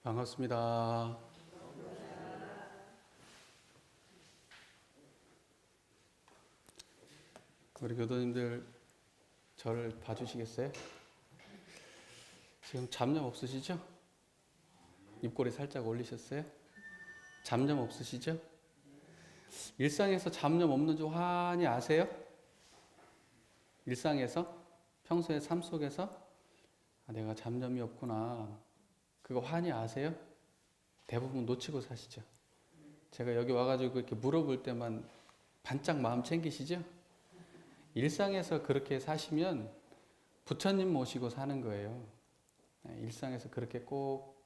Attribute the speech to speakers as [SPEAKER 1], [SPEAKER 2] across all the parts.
[SPEAKER 1] 반갑습니다. 우리 교도님들 저를 봐주시겠어요? 지금 잡념 없으시죠? 입꼬리 살짝 올리셨어요? 잡념 없으시죠? 일상에서 잡념 없는 줄 환히 아세요? 일상에서? 평소의 삶 속에서? 내가 잡념이 없구나. 그거 환히 아세요? 대부분 놓치고 사시죠. 제가 여기 와가지고 이렇게 물어볼 때만 반짝 마음 챙기시죠? 일상에서 그렇게 사시면 부처님 모시고 사는 거예요. 일상에서 그렇게 꼭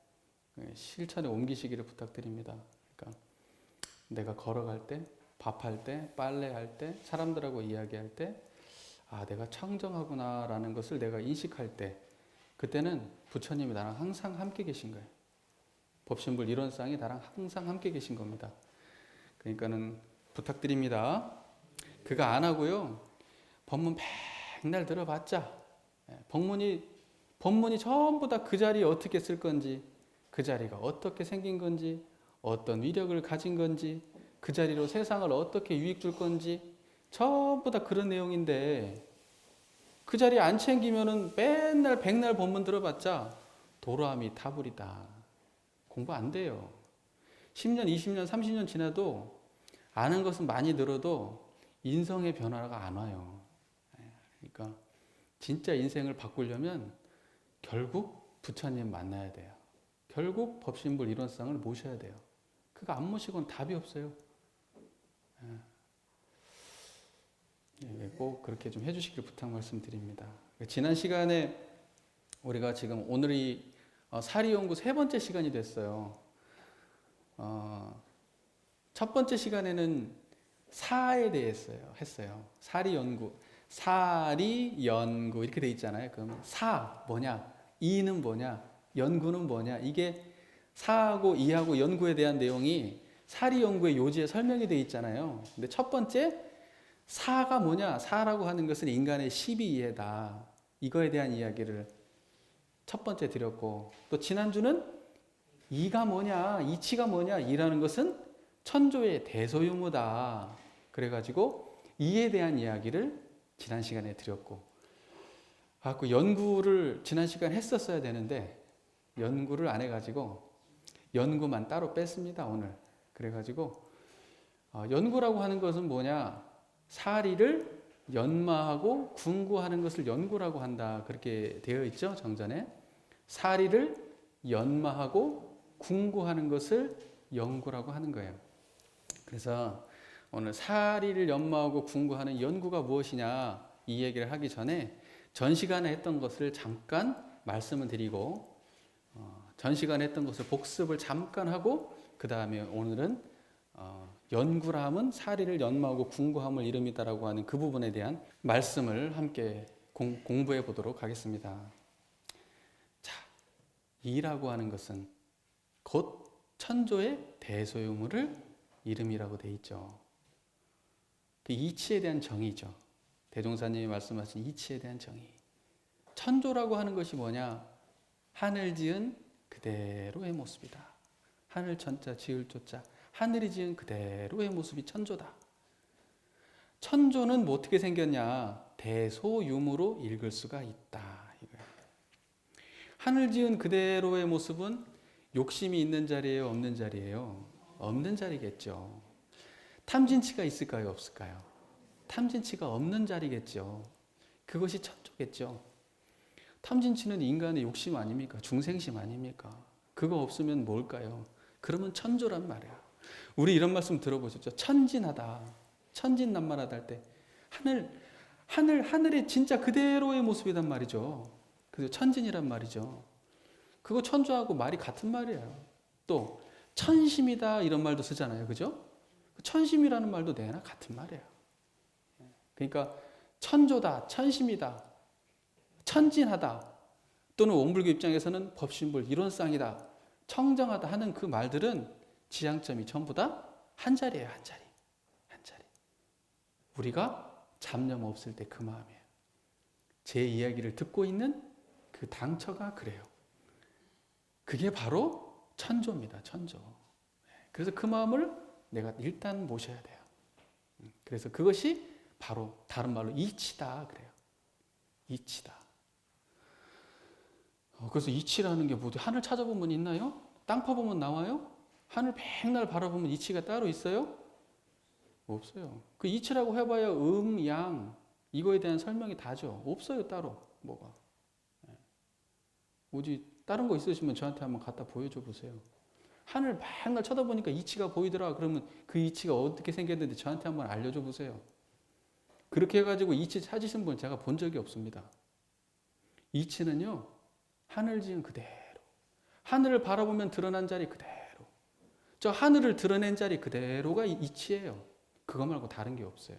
[SPEAKER 1] 실천에 옮기시기를 부탁드립니다. 그러니까 내가 걸어갈 때, 밥할 때, 빨래할 때, 사람들하고 이야기할 때, 내가 청정하구나 라는 것을 내가 인식할 때, 그때는 부처님이 나랑 항상 함께 계신 거예요. 법신불 일원상이 나랑 항상 함께 계신 겁니다. 그러니까는 부탁드립니다. 그거 안 하고요. 법문 맨날 들어봤자 법문이 전부 다 그 자리에 어떻게 쓸 건지, 그 자리가 어떻게 생긴 건지, 어떤 위력을 가진 건지, 그 자리로 세상을 어떻게 유익 줄 건지 전부 다 그런 내용인데, 그 자리에 안 챙기면은 맨날 백날 법문 들어봤자 도라미 타불이다. 공부 안 돼요. 10년, 20년, 30년 지나도 아는 것은 많이 들어도 인성의 변화가 안 와요. 그러니까 진짜 인생을 바꾸려면 결국 부처님 만나야 돼요. 결국 법신불 일원상을 모셔야 돼요. 그거 안 모시고는 답이 없어요. 꼭 그렇게 좀 해주시길 부탁 말씀드립니다. 지난 시간에 우리가 지금 오늘이 사리연구 3번째 시간이 됐어요. 첫 번째 시간에는 사에 대해서 했어요. 사리연구 이렇게 돼 있잖아요. 그러면 사 뭐냐, 이는 뭐냐, 연구는 뭐냐, 이게 사하고 이하고 연구에 대한 내용이 사리연구의 요지에 설명이 돼 있잖아요. 근데 첫 번째 사가 뭐냐, 사라고 하는 것은 인간의 십이이해다. 이거에 대한 이야기를 첫 번째 드렸고, 또 지난주는 이가 뭐냐, 이치가 뭐냐, 이라는 것은 천조의 대소유무다. 그래가지고 이에 대한 이야기를 지난 시간에 드렸고, 그 연구를 지난 시간에 했었어야 되는데 연구를 안 해가지고 연구만 따로 뺐습니다, 오늘. 그래가지고 연구라고 하는 것은 뭐냐, 사리를 연마하고 궁구하는 것을 연구라고 한다. 그렇게 되어 있죠, 정전에. 사리를 연마하고 궁구하는 것을 연구라고 하는 거예요. 그래서 오늘 사리를 연마하고 궁구하는 연구가 무엇이냐, 이 얘기를 하기 전에 전 시간에 했던 것을 잠깐 말씀을 드리고, 전 시간에 했던 것을 복습을 잠깐 하고, 그 다음에 오늘은 연구라 함은 사리를 연마하고 궁구함을 이름이다라고 하는 그 부분에 대한 말씀을 함께 공부해 보도록 하겠습니다. 자, 이라고 하는 것은 곧 천조의 대소유물을 이름이라고 돼 있죠. 그 이치에 대한 정의죠. 대종사님이 말씀하신 이치에 대한 정의. 천조라고 하는 것이 뭐냐? 하늘 지은 그대로의 모습이다. 하늘 천자 지을 조자, 하늘이 지은 그대로의 모습이 천조다. 천조는 뭐 어떻게 생겼냐? 대소유무로 읽을 수가 있다. 이거예요. 하늘 지은 그대로의 모습은 욕심이 있는 자리예요, 없는 자리예요? 없는 자리겠죠. 탐진치가 있을까요, 없을까요? 탐진치가 없는 자리겠죠. 그것이 천조겠죠. 탐진치는 인간의 욕심 아닙니까? 중생심 아닙니까? 그거 없으면 뭘까요? 그러면 천조란 말이야. 우리 이런 말씀 들어보셨죠? 천진하다. 천진난만하다 할 때 하늘의 진짜 그대로의 모습이란 말이죠. 그래서 천진이란 말이죠. 그거 천조하고 말이 같은 말이에요. 또 천심이다 이런 말도 쓰잖아요. 그죠? 천심이라는 말도 내나 같은 말이에요. 그러니까 천조다, 천심이다, 천진하다, 또는 원불교 입장에서는 법신불 일원상이다, 청정하다 하는 그 말들은 지향점이 전부 다 한 자리예요. 한 자리. 한 자리. 우리가 잡념 없을 때 그 마음이에요. 제 이야기를 듣고 있는 그 당처가 그래요. 그게 바로 천조입니다. 천조. 그래서 그 마음을 내가 일단 모셔야 돼요. 그래서 그것이 바로 다른 말로 이치다 그래요. 이치다. 그래서 이치라는 게 뭐지? 하늘 찾아보면 있나요? 땅 파보면 나와요? 하늘 백날 바라보면 이치가 따로 있어요? 없어요. 그 이치라고 해봐야 양, 이거에 대한 설명이 다죠. 없어요, 따로. 뭐가. 오지, 다른 거 있으시면 저한테 한번 갖다 보여줘 보세요. 하늘 백날 쳐다보니까 이치가 보이더라. 그러면 그 이치가 어떻게 생겼는지 저한테 한번 알려줘 보세요. 그렇게 해가지고 이치 찾으신 분 제가 본 적이 없습니다. 이치는요, 하늘 지은 그대로. 하늘을 바라보면 드러난 자리 그대로. 저 하늘을 드러낸 자리 그대로가 이치예요. 그거 말고 다른 게 없어요.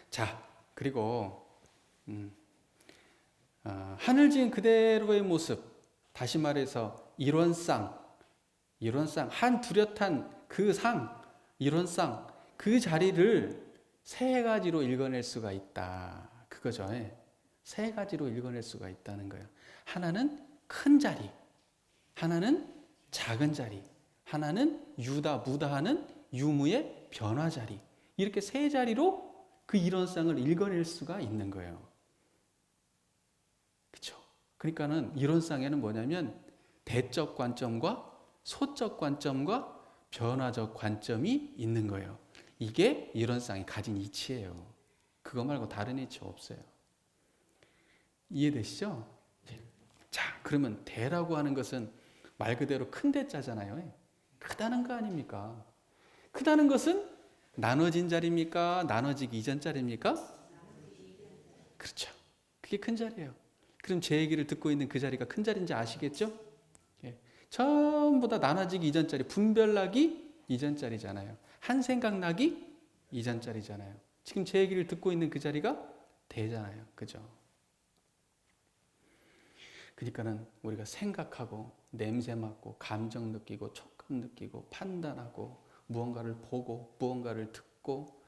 [SPEAKER 1] 자, 그리고 하늘 지은 그대로의 모습, 다시 말해서 일원상, 한 뚜렷한 그 상, 일원상, 그 자리를 세 가지로 읽어낼 수가 있다. 그거죠. 세 가지로 읽어낼 수가 있다는 거예요. 하나는 큰 자리, 하나는 작은 자리, 하나는 유다, 무다하는 유무의 변화 자리. 이렇게 세 자리로 그 일원상을 읽어낼 수가 있는 거예요. 그렇죠? 그러니까는 일원상에는 뭐냐면 대적 관점과 소적 관점과 변화적 관점이 있는 거예요. 이게 일원상이 가진 이치예요. 그거 말고 다른 이치 없어요. 이해되시죠? 자, 그러면 대라고 하는 것은 말 그대로 큰 대자잖아요. 크다는 거 아닙니까? 크다는 것은 나눠진 자리입니까? 나눠지기 이전 자리입니까? 그렇죠. 그게 큰 자리예요. 그럼 제 얘기를 듣고 있는 그 자리가 큰 자리인지 아시겠죠? 전부 다 나눠지기 이전 자리, 분별나기 이전 자리잖아요. 한 생각 나기 이전 자리잖아요. 지금 제 얘기를 듣고 있는 그 자리가 대잖아요. 그죠? 그러니까는 우리가 생각하고 냄새 맡고 감정 느끼고 촉감 느끼고 판단하고 무언가를 보고 무언가를 듣고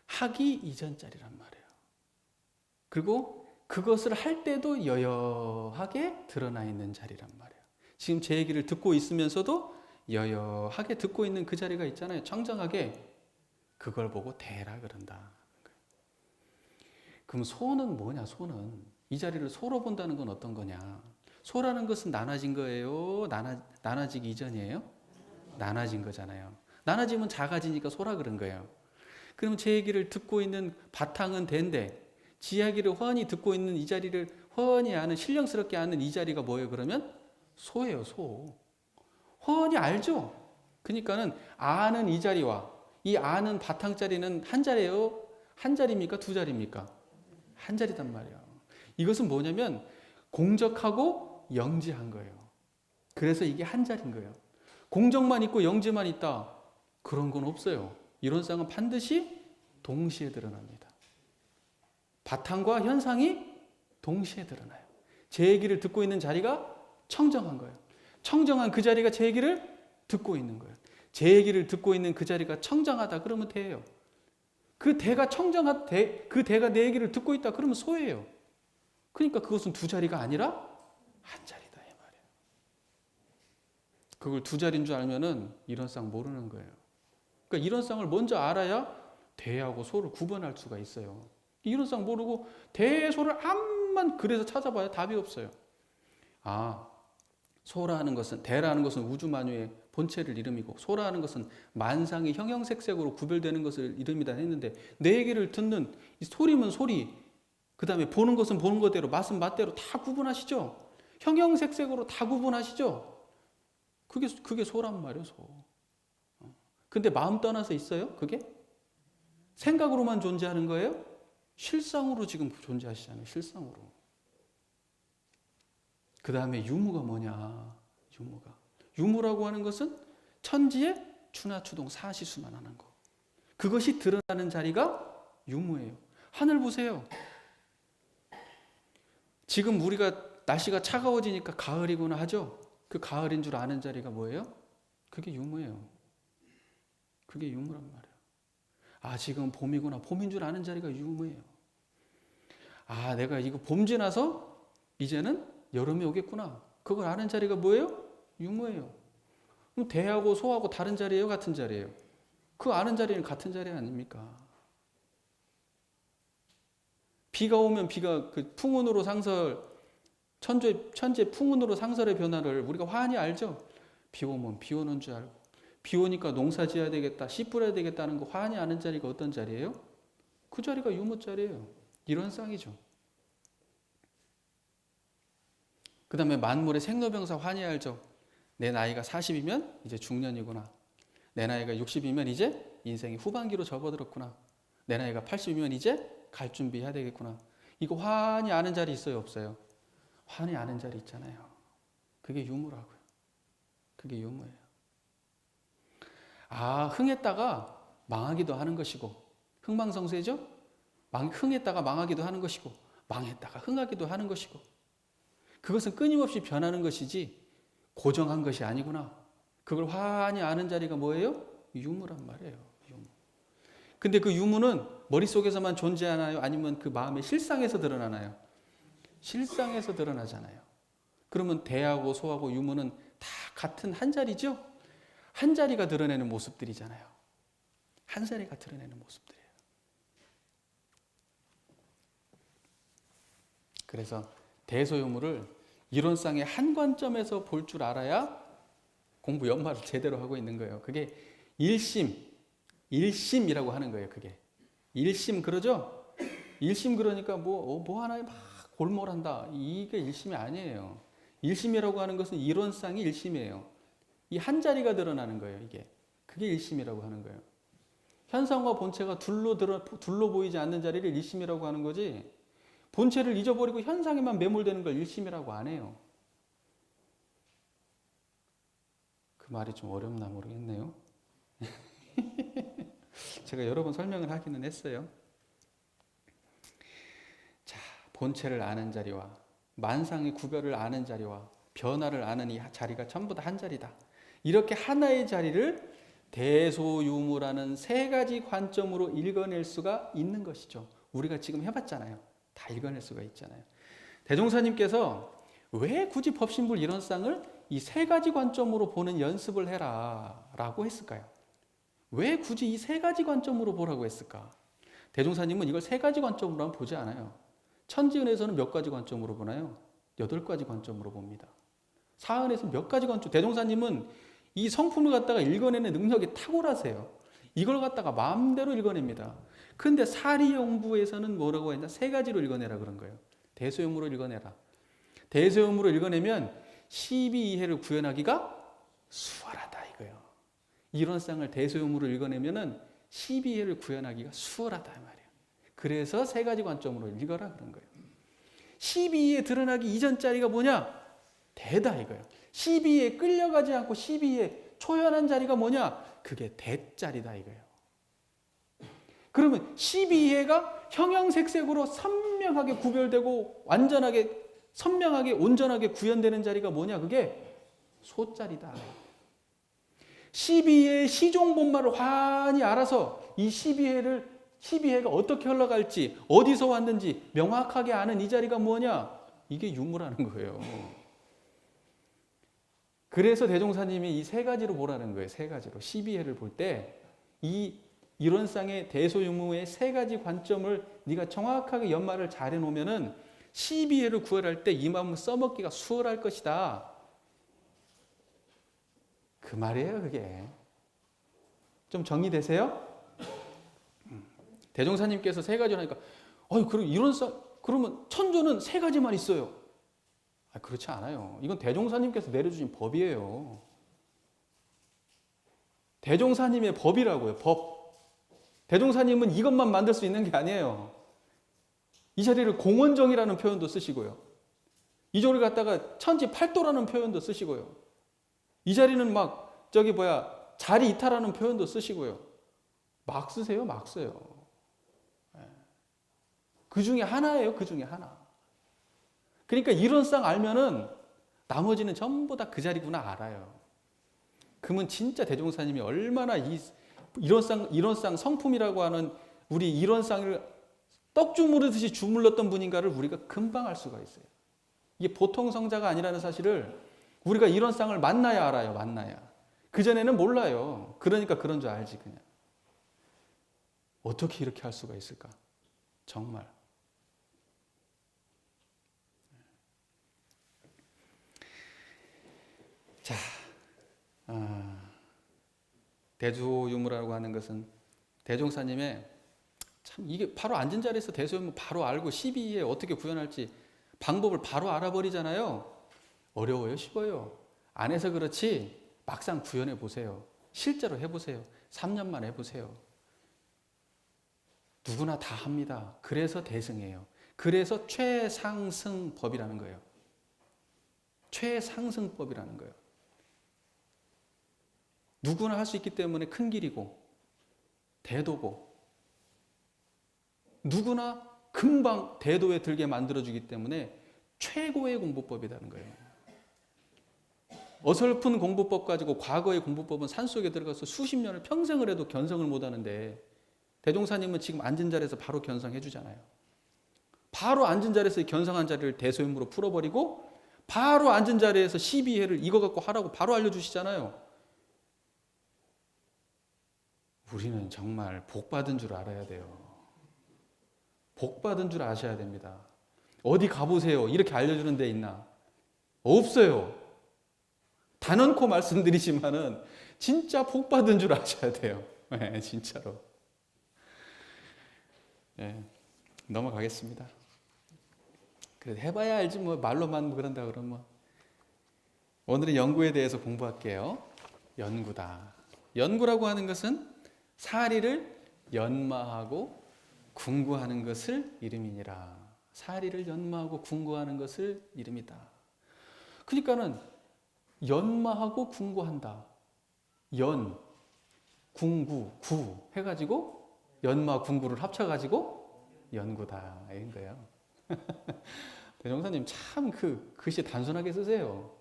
[SPEAKER 1] 하기 이전 자리란 말이에요. 그리고 그것을 할 때도 여여하게 드러나 있는 자리란 말이에요. 지금 제 얘기를 듣고 있으면서도 여여하게 듣고 있는 그 자리가 있잖아요. 청정하게. 그걸 보고 대라 그런다. 그럼 소는 뭐냐? 소는 이 자리를 소로 본다는 건 어떤 거냐? 소라는 것은 나눠진 거예요? 나눠지기 이전이에요? 나눠진 거잖아요. 나눠지면 작아지니까 소라 그런 거예요. 그럼 제 얘기를 듣고 있는 바탕은 대인데 지 이야기를 훤히 듣고 있는 이 자리를 훤히 아는, 신령스럽게 아는 이 자리가 뭐예요? 그러면 소예요. 소. 훤히 알죠? 그러니까는 아는 이 자리와 이 아는 바탕 자리는 한 자리예요? 한 자리입니까? 두 자리입니까? 한 자리단 말이에요. 이것은 뭐냐면 공적하고 영지한 거예요. 그래서 이게 한 자리인 거예요. 공적만 있고 영지만 있다. 그런 건 없어요. 이론상은 반드시 동시에 드러납니다. 바탕과 현상이 동시에 드러나요. 제 얘기를 듣고 있는 자리가 청정한 거예요. 청정한 그 자리가 제 얘기를 듣고 있는 거예요. 제 얘기를 듣고 있는 그 자리가 청정하다 그러면 대예요. 그 대가 그 대가 내 얘기를 듣고 있다 그러면 소예요. 그러니까 그것은 두 자리가 아니라 한 자리다 이 말이에요. 그걸 두 자리인 줄 알면은 이론상 모르는 거예요. 그러니까 이론상을 먼저 알아야 대하고 소를 구분할 수가 있어요. 이론상 모르고 대소를 암만 그래서 찾아봐야 답이 없어요. 아, 소라는 것은, 대라는 것은 우주만유의 본체를 이름이고 소라는 것은 만상의 형형색색으로 구별되는 것을 이름이다 했는데 내 얘기를 듣는 소리면 소리, 그 다음에 보는 것은 보는 것대로, 맛은 맛대로 다 구분하시죠? 형형색색으로 다 구분하시죠? 그게 소란 말이에요, 소. 근데 마음 떠나서 있어요? 그게? 생각으로만 존재하는 거예요? 실상으로 지금 존재하시잖아요, 실상으로. 그 다음에 유무가 뭐냐? 유무라고 하는 것은 천지의 추나추동 사시수만하는 거. 그것이 드러나는 자리가 유무예요. 하늘 보세요. 지금 우리가 날씨가 차가워지니까 가을이구나 하죠. 그 가을인 줄 아는 자리가 뭐예요? 그게 유무예요. 그게 유무란 말이에요. 아, 지금 봄이구나. 봄인 줄 아는 자리가 유무예요. 아, 내가 이거 봄 지나서 이제는 여름이 오겠구나. 그걸 아는 자리가 뭐예요? 유무예요. 그럼 대하고 소하고 다른 자리예요? 같은 자리예요? 그 아는 자리는 같은 자리 아닙니까? 비가 오면 비가 그 풍운으로 상설, 천재 풍운으로 상설의 변화를 우리가 환히 알죠? 비 오면 비 오는 줄 알고, 비 오니까 농사 지어야 되겠다, 씨 뿌려야 되겠다는 거 환히 아는 자리가 어떤 자리예요? 그 자리가 유무 자리예요. 이런 쌍이죠. 그 다음에 만물의 생로병사 환히 알죠? 내 나이가 40이면 이제 중년이구나. 내 나이가 60이면 이제 인생이 후반기로 접어들었구나. 내 나이가 80이면 이제 갈 준비해야 되겠구나. 이거 환히 아는 자리 있어요? 없어요? 환히 아는 자리 있잖아요. 그게 유무라고요. 그게 유무예요. 아, 흥했다가 망하기도 하는 것이고, 흥망성쇠죠? 흥했다가 망하기도 하는 것이고, 망했다가 흥하기도 하는 것이고, 그것은 끊임없이 변하는 것이지 고정한 것이 아니구나. 그걸 환히 아는 자리가 뭐예요? 유무란 말이에요. 유무. 근데 그 유무는 머릿속에서만 존재하나요? 아니면 그 마음의 실상에서 드러나나요? 실상에서 드러나잖아요. 그러면 대하고 소하고 유무는 다 같은 한 자리죠? 한 자리가 드러내는 모습들이잖아요. 한 자리가 드러내는 모습들이에요. 그래서 대소유무를 이론상의 한 관점에서 볼 줄 알아야 공부 연말을 제대로 하고 있는 거예요. 그게 일심이라고 하는 거예요. 그게 일심 그러죠? 일심 그러니까 뭐 하나에 막 골몰한다. 이게 일심이 아니에요. 일심이라고 하는 것은 이론상이 일심이에요. 이 한 자리가 드러나는 거예요. 이게 그게 일심이라고 하는 거예요. 현상과 본체가 둘로 보이지 않는 자리를 일심이라고 하는 거지. 본체를 잊어버리고 현상에만 매몰되는 걸 일심이라고 안 해요. 그 말이 좀 어렵나 모르겠네요. 제가 여러 번 설명을 하기는 했어요. 자, 본체를 아는 자리와 만상의 구별을 아는 자리와 변화를 아는 이 자리가 전부 다 한 자리다. 이렇게 하나의 자리를 대소유무라는 세 가지 관점으로 읽어낼 수가 있는 것이죠. 우리가 지금 해봤잖아요. 다 읽어낼 수가 있잖아요. 대종사님께서 왜 굳이 법신불 이론상을 이 세 가지 관점으로 보는 연습을 해라 라고 했을까요? 왜 굳이 이 세 가지 관점으로 보라고 했을까? 대종사님은 이걸 세 가지 관점으로만 보지 않아요. 천지은에서는 몇 가지 관점으로 보나요? 8가지 관점으로 봅니다. 사은에서 몇 가지 관점, 대종사님은 이 성품을 갖다가 읽어내는 능력이 탁월하세요. 이걸 갖다가 마음대로 읽어냅니다. 근데 사리연구에서는 뭐라고 했냐? 세 가지로 읽어내라 그런 거예요. 대소유무로 읽어내라. 대소유무로 읽어내면 12이해를 구현하기가 수월하다 이거예요. 이론상을 대소유무로 읽어내면은 12이해를 구현하기가 수월하다 말이에요. 그래서 세 가지 관점으로 읽어라 그런 거예요. 12이해 드러나기 이전 자리가 뭐냐? 대다 이거예요. 12이해 끌려가지 않고 12이해 초연한 자리가 뭐냐? 그게 대자리다 이거예요. 그러면 12이해가 형형색색으로 선명하게 구별되고 완전하게 선명하게 온전하게 구현되는 자리가 뭐냐? 그게 소자리다. 12이해의 시종본말을 환히 알아서 이 12이해가 어떻게 흘러갈지 어디서 왔는지 명확하게 아는 이 자리가 뭐냐? 이게 유무라는 거예요. 그래서 대종사님이 이 세 가지로 보라는 거예요. 세 가지로. 12이해를 볼 때 이 이론상의 대소유무의 세 가지 관점을 네가 정확하게 연말을 잘 해놓으면은 12이해를 구별할 때 이 마음을 써먹기가 수월할 것이다. 그 말이에요, 그게. 좀 정리되세요? 대종사님께서 세 가지를 하니까, 그러면 천조는 세 가지만 있어요. 그렇지 않아요. 이건 대종사님께서 내려주신 법이에요. 대종사님의 법이라고요, 법. 대종사님은 이것만 만들 수 있는 게 아니에요. 이 자리를 공원정이라는 표현도 쓰시고요. 이 자리를 갖다가 천지팔도라는 표현도 쓰시고요. 이 자리는 자리 이탈하는 표현도 쓰시고요. 막 쓰세요, 막 써요. 그 중에 하나예요, 그 중에 하나. 그러니까 이론상 알면은 나머지는 전부 다 그 자리구나 알아요. 그러면 진짜 대종사님이 얼마나 이 이론상 성품이라고 하는 우리 이론상을 떡 주무르듯이 주물렀던 분인가를 우리가 금방 알 수가 있어요. 이게 보통 성자가 아니라는 사실을 우리가 이런 쌍을 만나야 알아요. 만나야. 그전에는 몰라요. 그러니까 그런 줄 알지 그냥. 어떻게 이렇게 할 수가 있을까? 정말. 자, 대조유무라고 하는 것은 대종사님의 참 이게 바로 앉은 자리에서 대소유무 바로 알고 12에 어떻게 구현할지 방법을 바로 알아버리잖아요. 어려워요, 쉽어요? 안 해서 그렇지 막상 구현해 보세요. 실제로 해보세요. 3년만 해보세요. 누구나 다 합니다. 그래서 대승이에요. 그래서 최상승법이라는 거예요. 최상승법이라는 거예요. 누구나 할 수 있기 때문에 큰 길이고 대도고 누구나 금방 대도에 들게 만들어주기 때문에 최고의 공부법이라는 거예요. 어설픈 공부법 가지고 과거의 공부법은 산속에 들어가서 수십 년을 평생을 해도 견성을 못하는데 대종사님은 지금 앉은 자리에서 바로 견성해 주잖아요. 바로 앉은 자리에서 견성한 자리를 대소유무로 풀어버리고 바로 앉은 자리에서 12회를 이거 갖고 하라고 바로 알려주시잖아요. 우리는 정말 복 받은 줄 알아야 돼요. 복 받은 줄 아셔야 됩니다. 어디 가보세요. 이렇게 알려주는 데 있나? 없어요. 단언코 말씀드리지만은 진짜 복 받은 줄 아셔야 돼요. 네, 진짜로. 네, 넘어가겠습니다. 그래도 해봐야 알지 뭐 말로만 그런다 그러면. 오늘은 연구에 대해서 공부할게요. 연구다. 연구라고 하는 것은 사리를 연마하고 궁구하는 것을 이름이니라. 사리를 연마하고 궁구하는 것을 이름이다. 그러니까는 연마하고 궁구한다. 연, 궁구, 구 해가지고 연마, 궁구를 합쳐가지고 연구다. 이런 거예요. 대종사님 참 그 글씨 단순하게 쓰세요.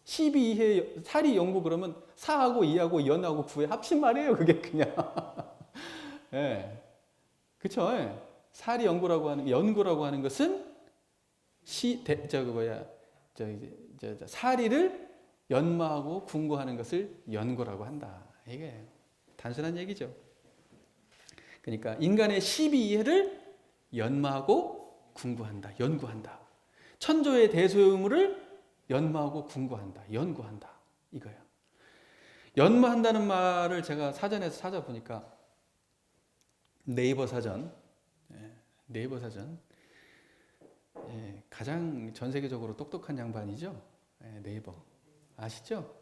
[SPEAKER 1] 12회 사리 연구 그러면 4하고 2하고 연하고 9에 합친 말이에요. 그게 그냥. 예. 그쵸? 예. 사리 연구라고 하는 것은 사리를 연마하고 궁구하는 것을 연구라고 한다. 이게 단순한 얘기죠. 그러니까 인간의 12회를 연마하고 궁구한다. 연구한다. 천조의 대소유무를 연마하고 궁구한다. 연구한다. 이거예요. 연마한다는 말을 제가 사전에서 찾아보니까 네이버 사전 가장 전 세계적으로 똑똑한 양반이죠. 네이버 아시죠?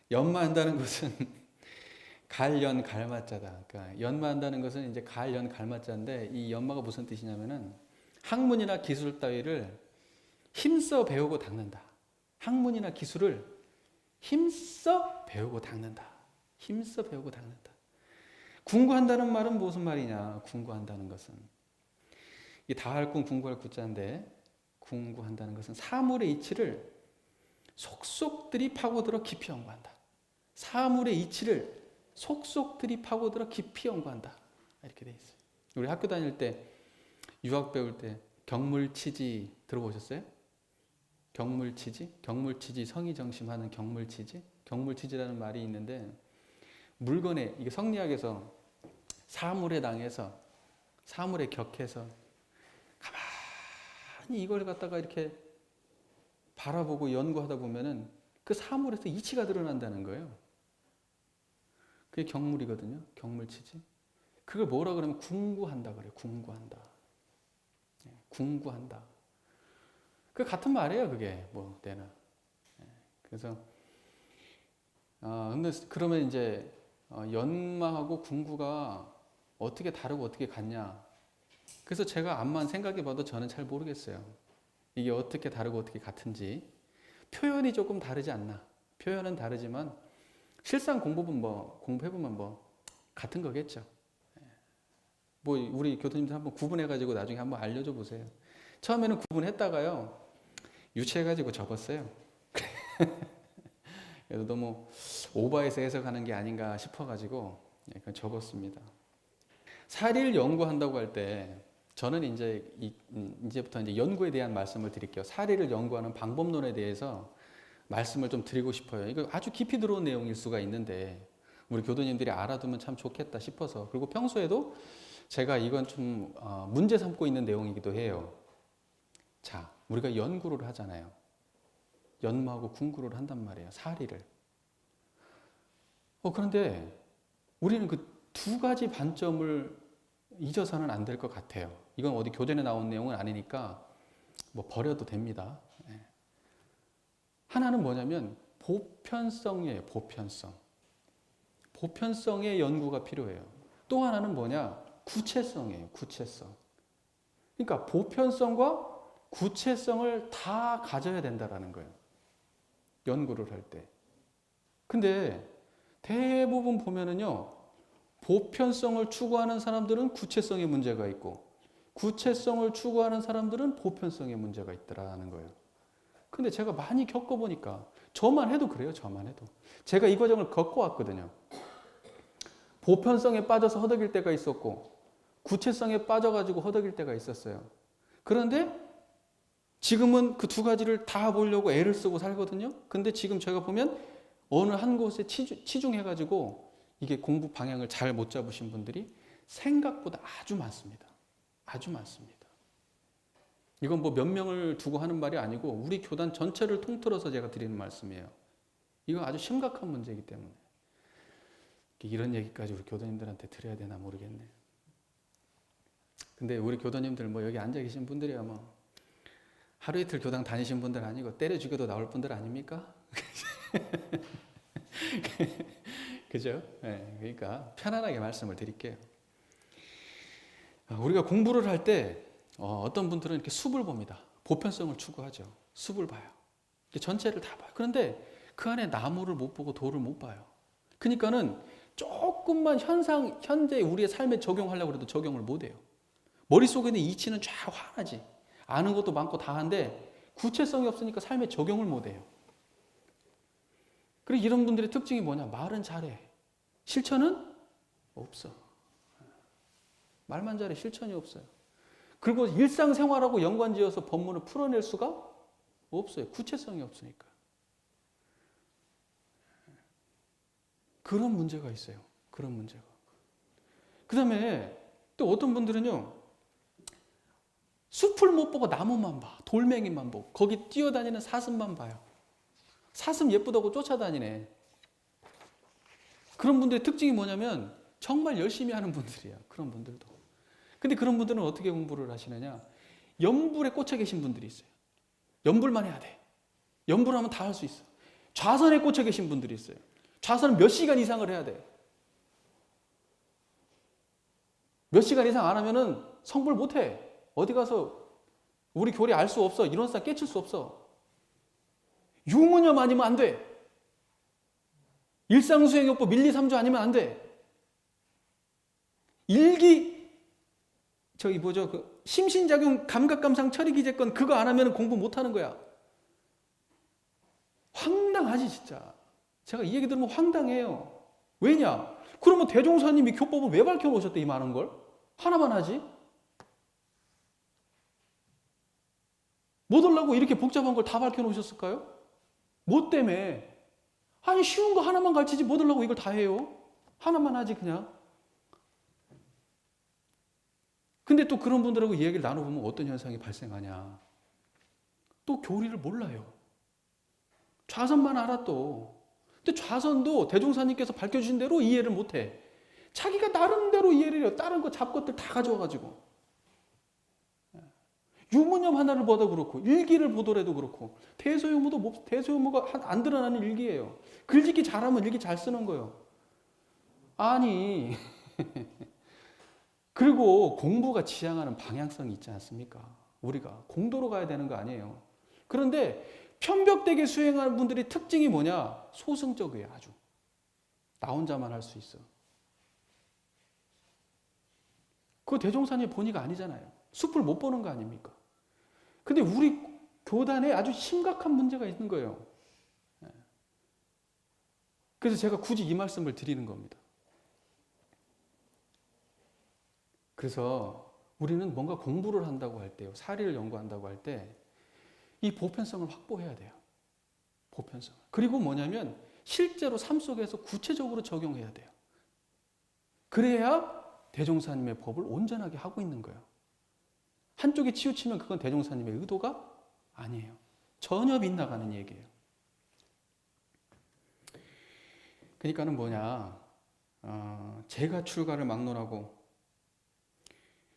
[SPEAKER 1] 연마한다는 것은 갈연 갈마자다. 그러니까 연마한다는 것은 이제 갈연 갈마자인데 이 연마가 무슨 뜻이냐면은 학문이나 기술 따위를 힘써 배우고 닦는다. 학문이나 기술을 힘써 배우고 닦는다. 힘써 배우고 닦는다. 궁구한다는 말은 무슨 말이냐? 궁구한다는 것은 이 다할 궁 궁구할 구자인데 궁구한다는 것은 사물의 이치를 속속들이 파고들어 깊이 연구한다. 사물의 이치를 속속들이 파고들어 깊이 연구한다. 이렇게 돼 있어요. 우리 학교 다닐 때 유학 배울 때 경물치지 들어보셨어요? 경물치지? 경물치지 성의정심하는 경물치지? 경물치지라는 말이 있는데 물건에 이게 성리학에서 사물에 당해서 사물에 격해서 가만히 이걸 갖다가 이렇게 바라보고 연구하다 보면은 그 사물에서 이치가 드러난다는 거예요. 그게 경물이거든요. 경물치지. 그걸 뭐라 그러면 궁구한다 그래요. 궁구한다. 궁구한다. 그 같은 말이에요. 그게 뭐 때나. 그래서 근데 그러면 이제 연마하고 궁구가 어떻게 다르고 어떻게 같냐? 그래서 제가 암만 생각해봐도 저는 잘 모르겠어요. 이게 어떻게 다르고 어떻게 같은지. 표현이 조금 다르지 않나? 표현은 다르지만 실상 공부해보면 같은 거겠죠. 뭐 우리 교수님들 한번 구분해가지고 나중에 한번 알려줘 보세요. 처음에는 구분했다가요 유치해가지고 접었어요. 그래서 너무 오버해서 해석하는 게 아닌가 싶어가지고 접었습니다. 사리를 연구한다고 할 때 저는 이제부터 이제 연구에 대한 말씀을 드릴게요. 사리를 연구하는 방법론에 대해서 말씀을 좀 드리고 싶어요. 이거 아주 깊이 들어온 내용일 수가 있는데 우리 교도님들이 알아두면 참 좋겠다 싶어서, 그리고 평소에도 제가 이건 좀 문제 삼고 있는 내용이기도 해요. 자, 우리가 연구를 하잖아요. 연무하고 궁구를 한단 말이에요. 사리를. 그런데 우리는 그 두 가지 관점을 잊어서는 안 될 것 같아요. 이건 어디 교전에 나온 내용은 아니니까 뭐 버려도 됩니다. 하나는 뭐냐면 보편성이에요. 보편성. 보편성의 연구가 필요해요. 또 하나는 뭐냐? 구체성이에요. 구체성. 그러니까 보편성과 구체성을 다 가져야 된다라는 거예요. 연구를 할 때. 근데 대부분 보면은요, 보편성을 추구하는 사람들은 구체성에 문제가 있고, 구체성을 추구하는 사람들은 보편성에 문제가 있더라는 거예요. 근데 제가 많이 겪어보니까, 저만 해도 그래요. 저만 해도. 제가 이 과정을 겪어왔거든요. 보편성에 빠져서 허덕일 때가 있었고, 구체성에 빠져가지고 허덕일 때가 있었어요. 그런데 지금은 그 두 가지를 다 보려고 애를 쓰고 살거든요. 근데 지금 제가 보면 어느 한 곳에 치중해가지고 이게 공부 방향을 잘 못 잡으신 분들이 생각보다 아주 많습니다. 아주 많습니다. 이건 뭐 몇 명을 두고 하는 말이 아니고 우리 교단 전체를 통틀어서 제가 드리는 말씀이에요. 이건 아주 심각한 문제이기 때문에. 이런 얘기까지 우리 교도님들한테 드려야 되나 모르겠네요. 근데 우리 교도님들 뭐 여기 앉아 계신 분들이야 뭐 하루 이틀 교당 다니신 분들 아니고 때려 죽여도 나올 분들 아닙니까? 그죠? 네, 그러니까 편안하게 말씀을 드릴게요. 우리가 공부를 할 때 어떤 분들은 이렇게 숲을 봅니다. 보편성을 추구하죠. 숲을 봐요. 전체를 다 봐요. 그런데 그 안에 나무를 못 보고 돌을 못 봐요. 그러니까는 조금만 현재 우리의 삶에 적용하려고 해도 적용을 못 해요. 머릿속에 있는 이치는 쫙 환하지. 아는 것도 많고 다 한데 구체성이 없으니까 삶에 적용을 못 해요. 그리고 이런 분들의 특징이 뭐냐? 말은 잘해. 실천은 없어. 말만 잘해. 실천이 없어요. 그리고 일상생활하고 연관지어서 법문을 풀어낼 수가 없어요. 구체성이 없으니까. 그런 문제가 있어요. 그런 문제가. 그 다음에 또 어떤 분들은요, 숲을 못 보고 나무만 봐. 돌멩이만 보고. 거기 뛰어다니는 사슴만 봐요. 사슴 예쁘다고 쫓아다니네. 그런 분들의 특징이 뭐냐면 정말 열심히 하는 분들이에요. 그런 분들도. 근데 그런 분들은 어떻게 공부를 하시느냐? 연불에 꽂혀 계신 분들이 있어요. 연불만 해야 돼. 연불하면 다 할 수 있어. 좌선에 꽂혀 계신 분들이 있어요. 좌선은 몇 시간 이상을 해야 돼. 몇 시간 이상 안 하면은 성불 못 해. 어디 가서 우리 교리 알 수 없어. 이런 사람 깨칠 수 없어. 유무념 아니면 안 돼. 일상수행요법 1, 2, 3조 아니면 안 돼. 심신작용 감각감상 처리기재권 그거 안 하면 공부 못 하는 거야. 황당하지 진짜. 제가 이 얘기 들으면 황당해요. 왜냐? 그러면 대종사님이 교법을 왜 밝혀놓으셨대 이 많은 걸? 하나만 하지? 못 하려고 이렇게 복잡한 걸 다 밝혀놓으셨을까요? 뭐 때문에? 아니 쉬운 거 하나만 가르치지 못 하려고 이걸 다 해요? 하나만 하지 그냥. 근데 또 그런 분들하고 이야기를 나눠보면 어떤 현상이 발생하냐. 또 교리를 몰라요. 좌선만 알아 또. 근데 좌선도 대종사님께서 밝혀주신 대로 이해를 못해. 자기가 나름대로 이해를 해요. 다른 거 잡것들 다 가져와가지고. 유무념 하나를 보도 그렇고 일기를 보더라도 그렇고 대소유무가 안 드러나는 일기예요. 글짓기 잘하면 일기 잘 쓰는 거예요. 아니 그리고 공부가 지향하는 방향성이 있지 않습니까? 우리가 공도로 가야 되는 거 아니에요. 그런데 편벽되게 수행하는 분들의 특징이 뭐냐? 소승적이에요. 아주. 나 혼자만 할 수 있어. 그거 대종사님 본의가 아니잖아요. 숲을 못 보는 거 아닙니까? 근데 우리 교단에 아주 심각한 문제가 있는 거예요. 그래서 제가 굳이 이 말씀을 드리는 겁니다. 그래서 우리는 뭔가 공부를 한다고 할 때요, 사리를 연구한다고 할 때 이 보편성을 확보해야 돼요. 보편성. 그리고 뭐냐면 실제로 삶 속에서 구체적으로 적용해야 돼요. 그래야 대종사님의 법을 온전하게 하고 있는 거예요. 한쪽에 치우치면 그건 대종사님의 의도가 아니에요. 전혀 빗나가는 얘기예요. 그러니까는 뭐냐, 제가 출가를 막론하고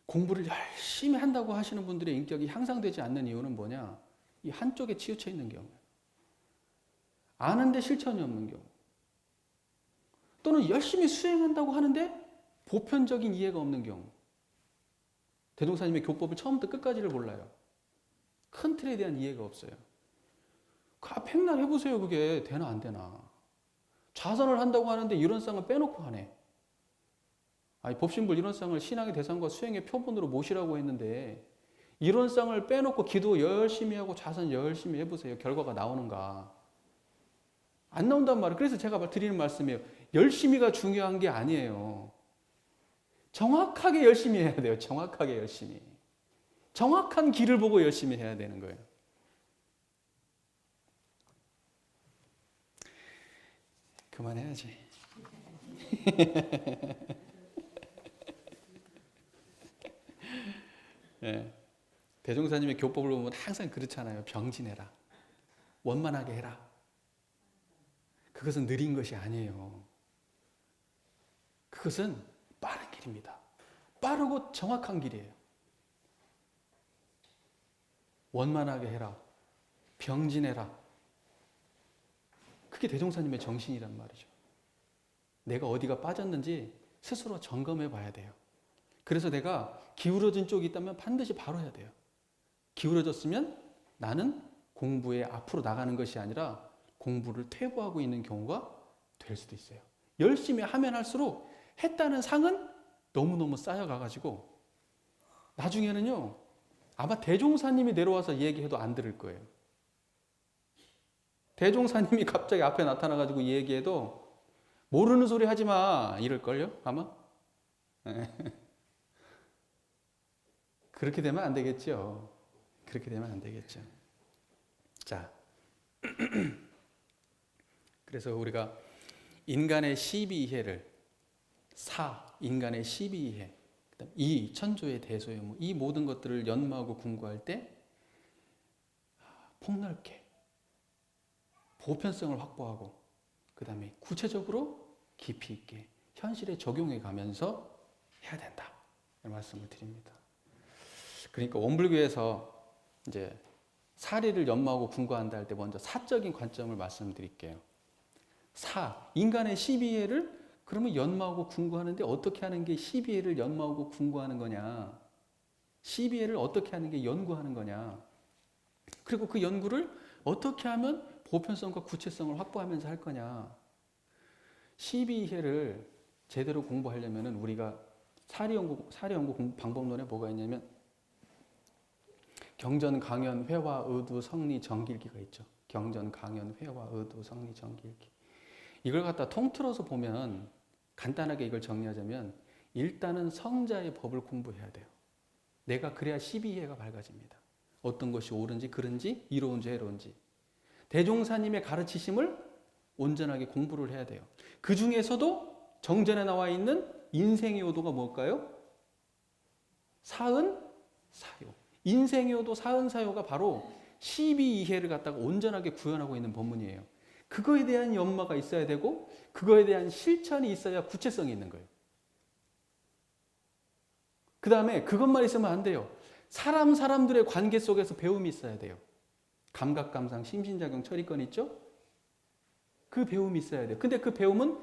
[SPEAKER 1] 공부를 열심히 한다고 하시는 분들의 인격이 향상되지 않는 이유는 뭐냐, 이 한쪽에 치우쳐 있는 경우예요. 아는데 실천이 없는 경우, 또는 열심히 수행한다고 하는데 보편적인 이해가 없는 경우. 대종사님의 교법을 처음부터 끝까지를 몰라요. 큰 틀에 대한 이해가 없어요. 백날 해보세요. 그게 되나 안 되나. 좌선을 한다고 하는데 이론상을 빼놓고 하네. 아니, 법신불 이론상을 신앙의 대상과 수행의 표본으로 모시라고 했는데 이론상을 빼놓고 기도 열심히 하고 좌선 열심히 해보세요. 결과가 나오는가. 안 나온단 말이에요. 그래서 제가 드리는 말씀이에요. 열심히가 중요한 게 아니에요. 정확하게 열심히 해야 돼요. 정확하게 열심히. 정확한 길을 보고 열심히 해야 되는 거예요. 그만해야지. 네. 대종사님의 교법을 보면 항상 그렇잖아요. 병진해라. 원만하게 해라. 그것은 느린 것이 아니에요. 그것은 빠른 길입니다. 빠르고 정확한 길이에요. 원만하게 해라. 병진해라. 그게 대종사님의 정신이란 말이죠. 내가 어디가 빠졌는지 스스로 점검해 봐야 돼요. 그래서 내가 기울어진 쪽이 있다면 반드시 바로 해야 돼요. 기울어졌으면 나는 공부에 앞으로 나가는 것이 아니라 공부를 퇴보하고 있는 경우가 될 수도 있어요. 열심히 하면 할수록 했다는 상은 너무너무 쌓여가가지고 나중에는요, 아마 대종사님이 내려와서 얘기해도 안 들을 거예요. 대종사님이 갑자기 앞에 나타나가지고 얘기해도 모르는 소리 하지 마 이럴걸요 아마. 그렇게 되면 안 되겠죠. 그렇게 되면 안 되겠죠. 자, 그래서 우리가 인간의 12이해를 인간의 12이해, 그다음 천조의 대소유무, 이 모든 것들을 연마하고 궁구할 때 폭넓게 보편성을 확보하고 그 다음에 구체적으로 깊이 있게 현실에 적용해 가면서 해야 된다. 이런 말씀을 드립니다. 그러니까 원불교에서 이제 사리를 연마하고 궁구한다 할 때 먼저 사적인 관점을 말씀드릴게요. 인간의 12해를 그러면 연마하고 궁구하는데 어떻게 하는 게 12해를 연마하고 궁구하는 거냐? 12해를 어떻게 하는 게 연구하는 거냐? 그리고 그 연구를 어떻게 하면 보편성과 구체성을 확보하면서 할 거냐? 12해를 제대로 공부하려면 우리가 사리연구 방법론에 뭐가 있냐면 경전, 강연, 회화, 의두, 성리, 정길기가 있죠. 경전, 강연, 회화, 의두, 성리, 정길기. 이걸 갖다 통틀어서 보면 간단하게 이걸 정리하자면 일단은 성자의 법을 공부해야 돼요. 내가 그래야 12해가 밝아집니다. 어떤 것이 옳은지 그른지 이로운지 해로운지. 대종사님의 가르치심을 온전하게 공부를 해야 돼요. 그 중에서도 정전에 나와 있는 인생의 요도가 뭘까요? 사은, 사요. 인생의 요도, 사은, 사요가 바로 12이해를 갖다가 온전하게 구현하고 있는 법문이에요. 그거에 대한 연마가 있어야 되고 그거에 대한 실천이 있어야 구체성이 있는 거예요. 그 다음에 그것만 있으면 안 돼요. 사람들의 관계 속에서 배움이 있어야 돼요. 감각, 감상, 심신작용, 처리권 있죠? 그 배움이 있어야 돼요. 근데 그 배움은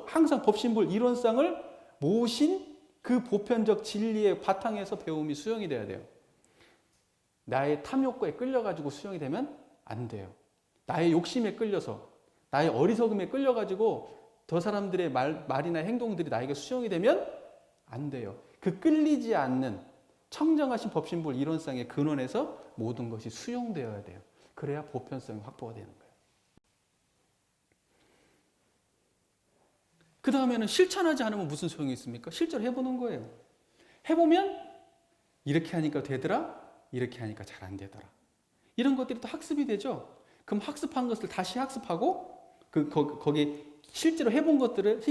[SPEAKER 1] 항상 법신불 이론상을 모신 그 보편적 진리의 바탕에서 배움이 수용이 돼야 돼요. 나의 탐욕과에 끌려가지고 수용이 되면 안 돼요. 나의 욕심에 끌려서, 나의 어리석음에 끌려가지고 더 사람들의 말이나 행동들이 나에게 수용이 되면 안 돼요. 그 끌리지 않는 청정하신 법신불 이론상의 근원에서 모든 것이 수용되어야 돼요. 그래야 보편성이 확보가 되는 거예요. 그 다음에는 실천하지 않으면 무슨 소용이 있습니까? 실제로 해보는 거예요. 해보면 이렇게 하니까 되더라, 이렇게 하니까 잘 안 되더라. 이런 것들이 또 학습이 되죠. 그럼 학습한 것을 다시 학습하고 거기 실제로 해본 것들을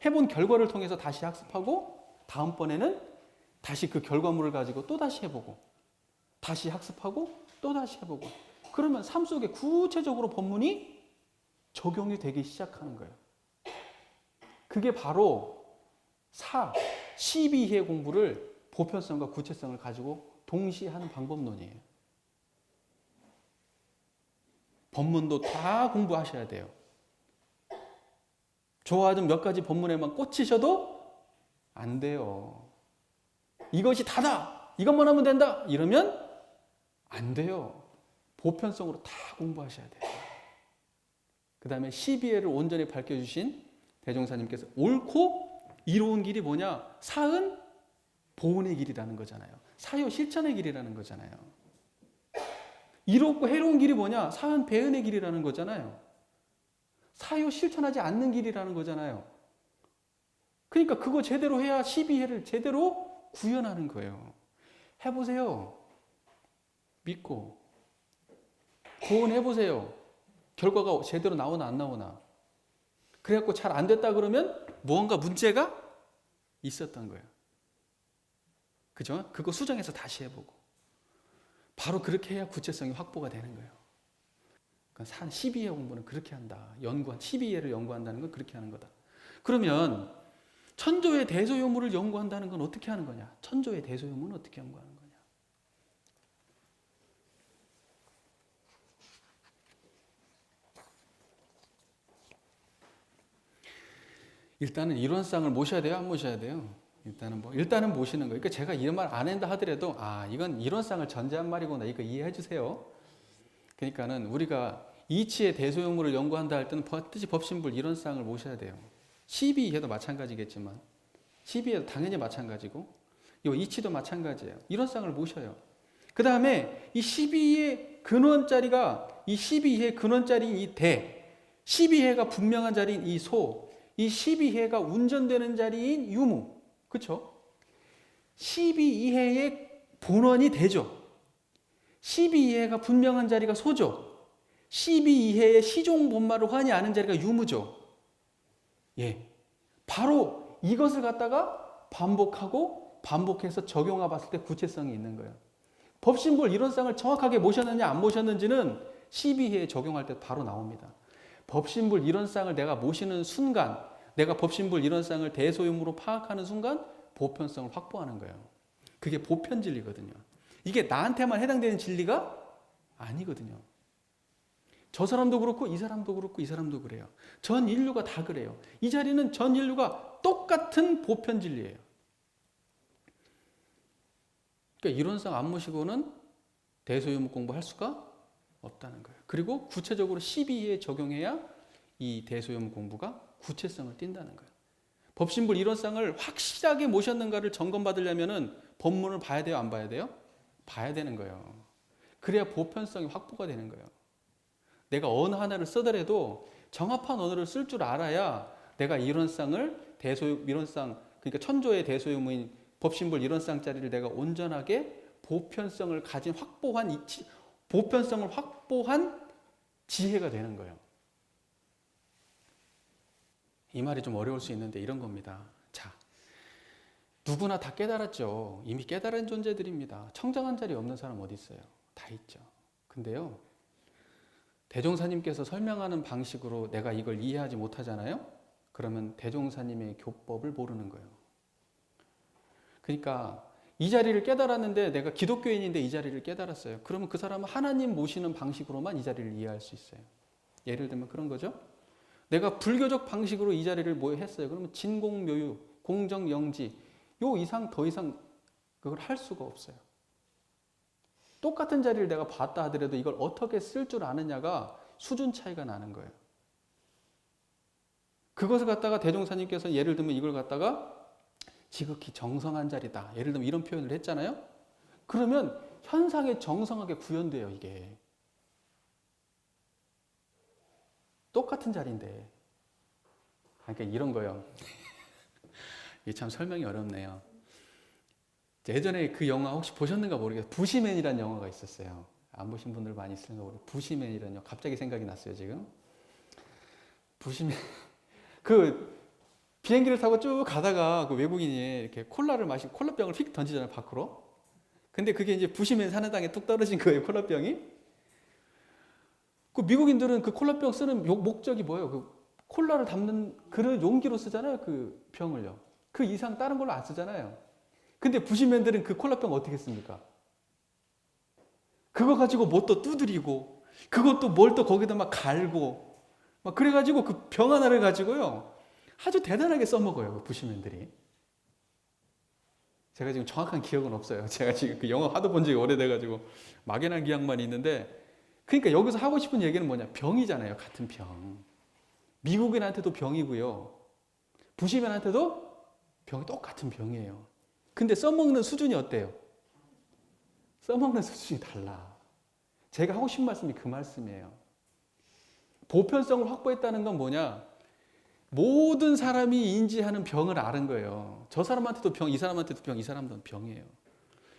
[SPEAKER 1] 해본 결과를 통해서 다시 학습하고 다음번에는 다시 그 결과물을 가지고 또 다시 해보고 다시 학습하고 또 다시 해보고 그러면 삶 속에 구체적으로 본문이 적용이 되기 시작하는 거예요. 그게 바로 12회 공부를 보편성과 구체성을 가지고 동시에 하는 방법론이에요. 본문도 다 공부하셔야 돼요. 좋아하는 몇 가지 본문에만 꽂히셔도 안 돼요. 이것이 다다! 이것만 하면 된다! 이러면 안 돼요. 보편성으로 다 공부하셔야 돼요. 그 다음에 12회를 온전히 밝혀주신 대종사님께서 옳고 이로운 길이 뭐냐? 사은 보은의 길이라는 거잖아요. 사요 실천의 길이라는 거잖아요. 이롭고 해로운 길이 뭐냐? 사은 배은의 길이라는 거잖아요. 사요 실천하지 않는 길이라는 거잖아요. 그러니까 그거 제대로 해야 12회를 제대로 구현하는 거예요. 해보세요. 믿고 고언해보세요. 결과가 제대로 나오나 안 나오나. 그래갖고 잘 안 됐다 그러면 무언가 문제가 있었던 거예요. 그죠? 그거 수정해서 다시 해보고. 바로 그렇게 해야 구체성이 확보가 되는 거예요. 그러니까 12회 공부는 그렇게 한다. 12회를 연구한다는 건 그렇게 하는 거다. 그러면 천조의 대소요물을 연구한다는 건 어떻게 하는 거냐? 천조의 대소요물은 어떻게 연구하는 거냐? 일단은 이론상을 모셔야 돼요? 안 모셔야 돼요? 일단은 모시는 거예요. 그러니까 제가 이런 말 안 한다 하더라도 이건 이론상을 전제한 말이구나. 이거 이해해 주세요. 그러니까는 우리가 이치의 대소요물을 연구한다 할 때는 반드시 법신불 이론상을 모셔야 돼요. 12회도 마찬가지겠지만 12회도 당연히 마찬가지고 이 이치도 마찬가지예요. 이론상을 모셔요. 그 다음에 이 12회 근원자리가 이 12회 근원자리인 이 대 12회가 분명한 자리인 이 소 이 12회가 운전되는 자리인 유무 그렇죠? 12회의 본원이 되죠. 12회가 분명한 자리가 소죠. 12회의 시종 본말을 환히 아는 자리가 유무죠. 예, 바로 이것을 갖다가 반복해서 적용해 봤을 때 구체성이 있는 거예요. 법신불 이론상을 정확하게 모셨느냐 안 모셨는지는 12회에 적용할 때 바로 나옵니다. 법신불 이론상을 내가 모시는 순간, 내가 법신불 이론상을 대소요무로 파악하는 순간 보편성을 확보하는 거예요. 그게 보편 진리거든요. 이게 나한테만 해당되는 진리가 아니거든요. 저 사람도 그렇고 이 사람도 그렇고 이 사람도 그래요. 전 인류가 다 그래요. 이 자리는 전 인류가 똑같은 보편 진리예요. 그러니까 이론상 안 모시고는 대소요무 공부할 수가 없다는 거예요. 그리고 구체적으로 12회에 적용해야 이 대소요무 공부가 구체성을 띈다는 거예요. 법신불 이론상을 확실하게 모셨는가를 점검받으려면은 법문을 봐야 돼요, 안 봐야 돼요? 봐야 되는 거예요. 그래야 보편성이 확보가 되는 거예요. 내가 언어 하나를 쓰더라도 정합한 언어를 쓸 줄 알아야 내가 이론상을 이론상 그러니까 천조의 대소요무인 법신불 이론상짜리를 내가 온전하게 보편성을 확보한 지혜가 되는 거예요. 이 말이 좀 어려울 수 있는데 이런 겁니다. 자, 누구나 다 깨달았죠. 이미 깨달은 존재들입니다. 청정한 자리 없는 사람 어디 있어요? 다 있죠. 근데요, 대종사님께서 설명하는 방식으로 내가 이걸 이해하지 못하잖아요? 그러면 대종사님의 교법을 모르는 거예요. 그러니까 이 자리를 깨달았는데 내가 기독교인인데 이 자리를 깨달았어요. 그러면 그 사람은 하나님 모시는 방식으로만 이 자리를 이해할 수 있어요. 예를 들면 그런 거죠. 내가 불교적 방식으로 이 자리를 했어요. 그러면 진공묘유, 공정영지 요 이상 더 이상 그걸 할 수가 없어요. 똑같은 자리를 내가 봤다 하더라도 이걸 어떻게 쓸 줄 아느냐가 수준 차이가 나는 거예요. 그것을 갖다가 대종사님께서 예를 들면 이걸 갖다가 지극히 정성한 자리다. 예를 들면 이런 표현을 했잖아요. 그러면 현상에 정성하게 구현돼요, 이게. 똑같은 자리인데. 그러니까 이런 거예요. 이게 참 설명이 어렵네요. 예전에 그 영화 혹시 보셨는가 모르겠어요. 부시맨이라는 영화가 있었어요. 안 보신 분들 많이 있을까 모르겠어요. 부시맨이라는 영화. 갑자기 생각이 났어요, 지금. 부시맨. 그 비행기를 타고 쭉 가다가 그 외국인이 이렇게 콜라를 마시고 콜라병을 휙 던지잖아요, 밖으로. 근데 그게 이제 부시맨 사는 땅에 뚝 떨어진 거예요, 콜라병이. 그 미국인들은 그 콜라병 쓰는 목적이 뭐예요? 그 콜라를 담는 그런 용기로 쓰잖아요, 그 병을요. 그 이상 다른 걸로 안 쓰잖아요. 근데 부시맨들은 그 콜라병 어떻게 씁니까? 그거 가지고 뭐 또 두드리고, 그것도 뭘 또 거기다 막 갈고, 막 그래가지고 그 병 하나를 가지고요, 아주 대단하게 써먹어요, 그 부시맨들이. 제가 지금 정확한 기억은 없어요. 제가 지금 그 영화 하도 본 지가 오래돼가지고 막연한 기억만 있는데, 그러니까 여기서 하고 싶은 얘기는 뭐냐? 병이잖아요, 같은 병. 미국인한테도 병이고요, 부시맨한테도 병이 똑같은 병이에요. 근데 써먹는 수준이 어때요? 써먹는 수준이 달라. 제가 하고 싶은 말씀이 그 말씀이에요. 보편성을 확보했다는 건 뭐냐? 모든 사람이 인지하는 병을 아는 거예요. 저 사람한테도 병, 이 사람한테도 병, 이 사람도 병이에요.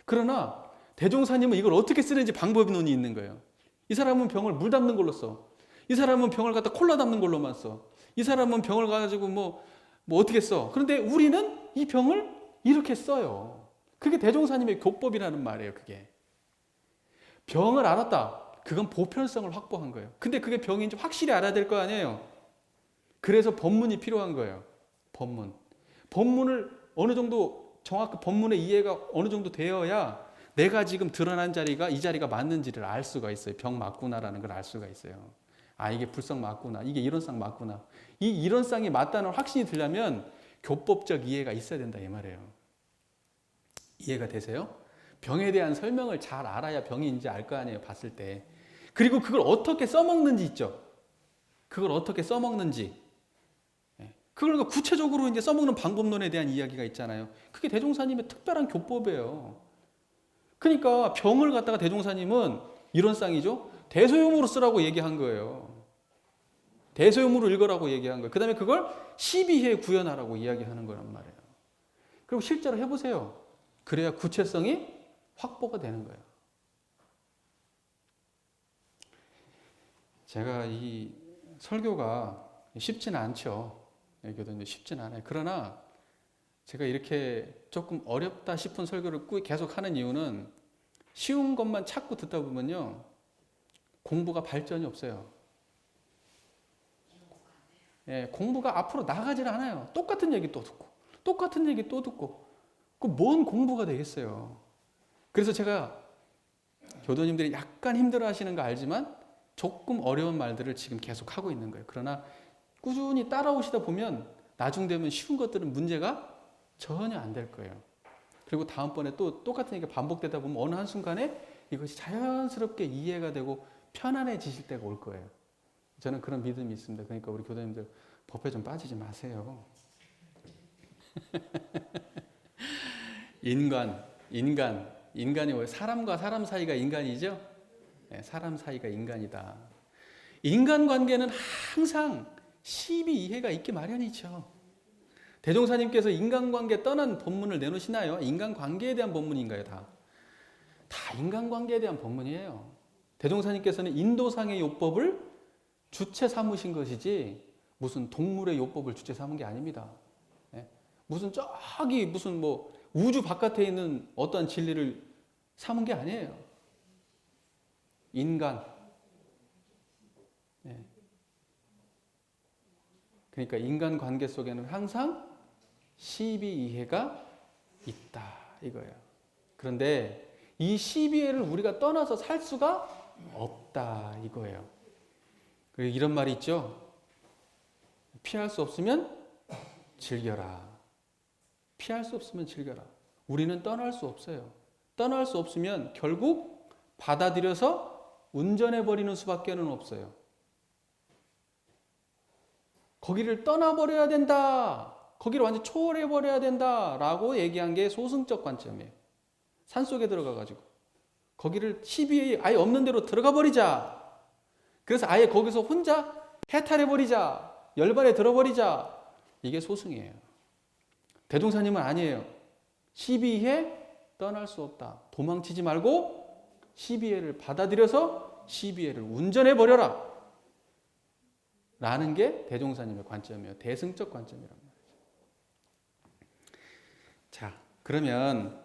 [SPEAKER 1] 그러나 대종사님은 이걸 어떻게 쓰는지 방법론이 있는 거예요. 이 사람은 병을 물 담는 걸로 써. 이 사람은 병을 갖다 콜라 담는 걸로만 써. 이 사람은 병을 가지고 뭐 어떻게 써. 그런데 우리는 이 병을 이렇게 써요. 그게 대종사님의 교법이라는 말이에요, 그게. 병을 알았다. 그건 보편성을 확보한 거예요. 근데 그게 병인지 확실히 알아야 될 거 아니에요. 그래서 법문이 필요한 거예요. 법문. 법문을 어느 정도 정확히 법문의 이해가 어느 정도 되어야 내가 지금 드러난 자리가 이 자리가 맞는지를 알 수가 있어요. 병 맞구나라는 걸 알 수가 있어요. 아, 이게 불성 맞구나. 이게 이론상 맞구나. 이 이론상이 맞다는 확신이 들려면 교법적 이해가 있어야 된다, 이 말이에요. 이해가 되세요? 병에 대한 설명을 잘 알아야 병인지 알 거 아니에요, 봤을 때. 그리고 그걸 어떻게 써먹는지 있죠. 그걸 어떻게 써먹는지. 그걸 구체적으로 이제 써먹는 방법론에 대한 이야기가 있잖아요. 그게 대종사님의 특별한 교법이에요. 그러니까 병을 갖다가 대종사님은 이론상이죠. 대소요무로 쓰라고 얘기한 거예요. 대소요무로 읽으라고 얘기한 거예요. 그 다음에 그걸 12회 구현하라고 이야기하는 거란 말이에요. 그리고 실제로 해보세요. 그래야 구체성이 확보가 되는 거예요. 제가 이 설교가 쉽지는 않죠. 교도님 쉽지는 않아요. 그러나 제가 이렇게 조금 어렵다 싶은 설교를 계속 하는 이유는 쉬운 것만 찾고 듣다 보면요, 공부가 발전이 없어요. 예, 공부가 앞으로 나가질 않아요. 똑같은 얘기 또 듣고, 똑같은 얘기 또 듣고, 그 뭔 공부가 되겠어요. 그래서 제가 교도님들이 약간 힘들어 하시는 거 알지만 조금 어려운 말들을 지금 계속 하고 있는 거예요. 그러나 꾸준히 따라오시다 보면 나중 되면 쉬운 것들은 문제가 전혀 안 될 거예요. 그리고 다음번에 또 똑같은 얘기가 반복되다 보면 어느 한순간에 이것이 자연스럽게 이해가 되고 편안해지실 때가 올 거예요. 저는 그런 믿음이 있습니다. 그러니까 우리 교도님들 법에 좀 빠지지 마세요. 인간이 왜 사람과 사람 사이가 인간이죠? 네, 사람 사이가 인간이다. 인간관계는 항상 시비 이해가 있기 마련이죠. 대종사님께서 인간관계 떠난 법문을 내놓으시나요? 인간관계에 대한 법문인가요? 다 인간관계에 대한 법문이에요. 대종사님께서는 인도상의 요법을 주체 삼으신 것이지 무슨 동물의 요법을 주체 삼은 게 아닙니다. 무슨 저기 무슨 뭐 우주 바깥에 있는 어떠한 진리를 삼은 게 아니에요. 인간. 그러니까 인간관계 속에는 항상 시비 이해가 있다 이거예요. 그런데 이 시비해를 우리가 떠나서 살 수가 없다 이거예요. 그리고 이런 말이 있죠. 피할 수 없으면 즐겨라. 피할 수 없으면 즐겨라. 우리는 떠날 수 없어요. 떠날 수 없으면 결국 받아들여서 운전해버리는 수밖에는 없어요. 거기를 떠나버려야 된다. 거기를 완전 초월해버려야 된다라고 얘기한 게 소승적 관점이에요. 산속에 들어가가지고 거기를 시비에 아예 없는 데로 들어가 버리자. 그래서 아예 거기서 혼자 해탈해버리자. 열반에 들어버리자. 이게 소승이에요. 대종사님은 아니에요. 시비에 떠날 수 없다. 도망치지 말고 시비해를 받아들여서 시비해를 운전해 버려라. 라는 게 대종사님의 관점이에요. 대승적 관점이란 말이죠. 자, 그러면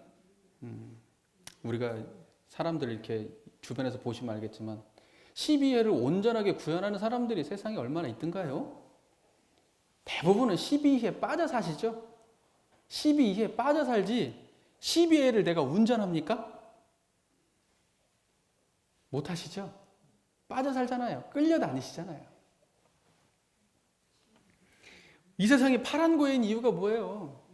[SPEAKER 1] 우리가 사람들 이렇게 주변에서 보시면 알겠지만 시비해를 온전하게 구현하는 사람들이 세상에 얼마나 있던가요? 대부분은 시비해에 빠져 사시죠? 시비해에 빠져 살지 시비해를 내가 운전합니까? 못 하시죠? 빠져 살잖아요. 끌려다니시잖아요. 이 세상에 파란 고인 이유가 뭐예요?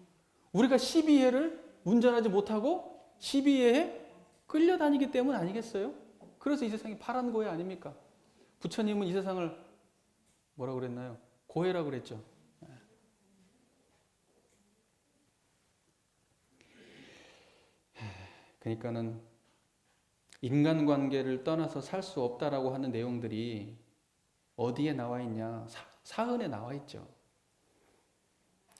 [SPEAKER 1] 우리가 시비해를 운전하지 못하고 시비해에 끌려다니기 때문 아니겠어요? 그래서 이 세상이 파란 고해 아닙니까? 부처님은 이 세상을 뭐라고 그랬나요? 고해라고 그랬죠. 그러니까는 인간관계를 떠나서 살 수 없다라고 하는 내용들이 어디에 나와 있냐? 사은에 나와 있죠.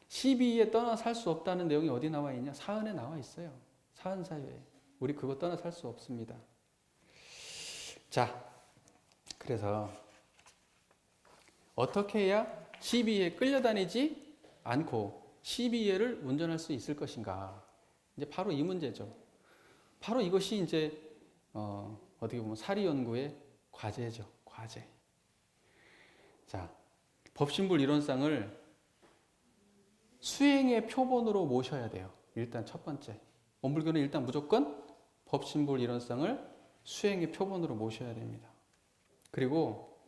[SPEAKER 1] 시비에 떠나 살 수 없다는 내용이 어디 나와 있냐? 사은에 나와 있어요. 사은사유에. 우리 그거 떠나 살 수 없습니다. 자, 그래서 어떻게 해야 시비에 끌려다니지 않고 시비에를 운전할 수 있을 것인가? 이제 바로 이 문제죠. 바로 이것이 이제 어떻게 보면 사리 연구의 과제죠. 과제. 자, 법신불 이론상을 수행의 표본으로 모셔야 돼요. 일단 첫 번째. 원불교는 일단 무조건 법신불 이론상을 수행의 표본으로 모셔야 됩니다. 그리고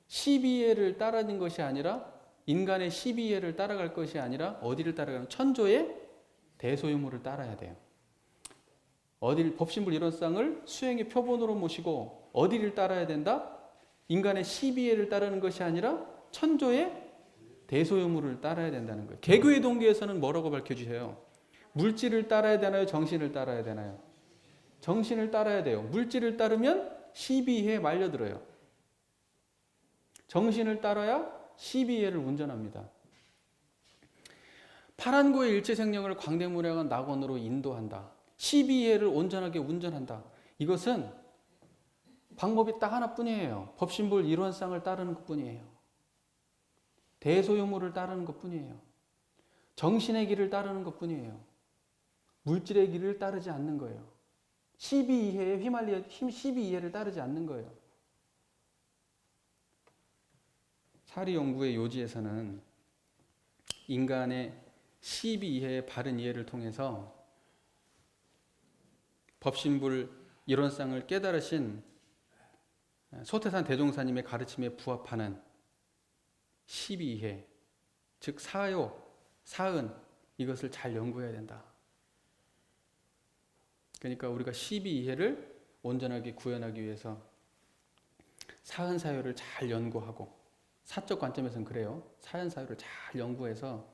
[SPEAKER 1] 시비해를 따르는 것이 아니라 인간의 시비해를 따라갈 것이 아니라 어디를 따라가는 천조의 대소유물을 따라야 돼요. 법신불 이론상을 수행의 표본으로 모시고 어디를 따라야 된다? 인간의 시비해를 따르는 것이 아니라 천조의 대소유물을 따라야 된다는 거예요. 개교의 동기에서는 뭐라고 밝혀주세요? 물질을 따라야 되나요? 정신을 따라야 되나요? 정신을 따라야 돼요. 물질을 따르면 시비해에 말려들어요. 정신을 따라야 시비해를 운전합니다. 파란고의 일체생명을 광대무량한 낙원으로 인도한다. 시비해를 온전하게 운전한다. 이것은 방법이 딱 하나뿐이에요. 법신불 이론상을 따르는 것뿐이에요. 대소유물을 따르는 것뿐이에요. 정신의 길을 따르는 것뿐이에요. 물질의 길을 따르지 않는 거예요. 시비이해에 휘말려 시비이해를 따르지 않는 거예요. 사리 연구의 요지에서는 인간의 시비이해의 바른 이해를 통해서 법신불 이론상을 깨달으신 소태산 대종사님의 가르침에 부합하는 시비이해, 즉 사요, 사은 이것을 잘 연구해야 된다. 그러니까 우리가 시비이해를 온전하게 구현하기 위해서 사은사요를 잘 연구하고 사적 관점에서는 그래요. 사은사요를 잘 연구해서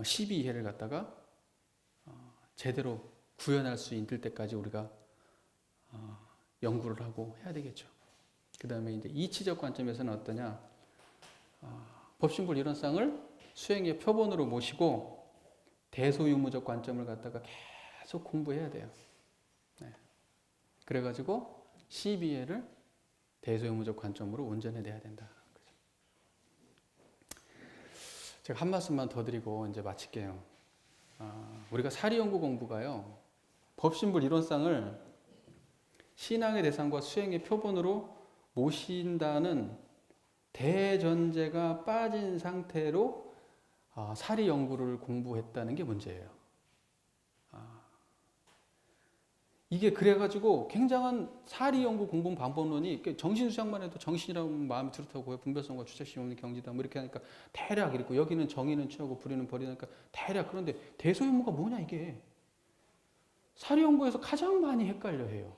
[SPEAKER 1] 시비이해를 갖다가 제대로 구현할 수 있을 때까지 우리가 연구를 하고 해야 되겠죠. 그 다음에 이제 이치적 관점에서는 어떠냐? 법신불 이론상을 수행의 표본으로 모시고 대소유무적 관점을 갖다가 계속 공부해야 돼요. 네. 그래가지고 시비해를 대소유무적 관점으로 운전해내야 된다. 제가 한 말씀만 더 드리고 이제 마칠게요. 우리가 사리연구 공부가요. 법신불 이론상을 신앙의 대상과 수행의 표본으로 모신다는 대전제가 빠진 상태로 사리 연구를 공부했다는 게 문제예요. 이게 그래가지고 굉장한 사리 연구 공부 방법론이 정신수양만 해도 정신이라고 마음이 들었다고 분별성과 주체심 없는 경지다 뭐 이렇게 하니까 대략 이렇고 여기는 정의는 취하고 불의는 버리니까 대략. 그런데 대소유무가 뭐냐 이게. 사리 연구에서 가장 많이 헷갈려 해요.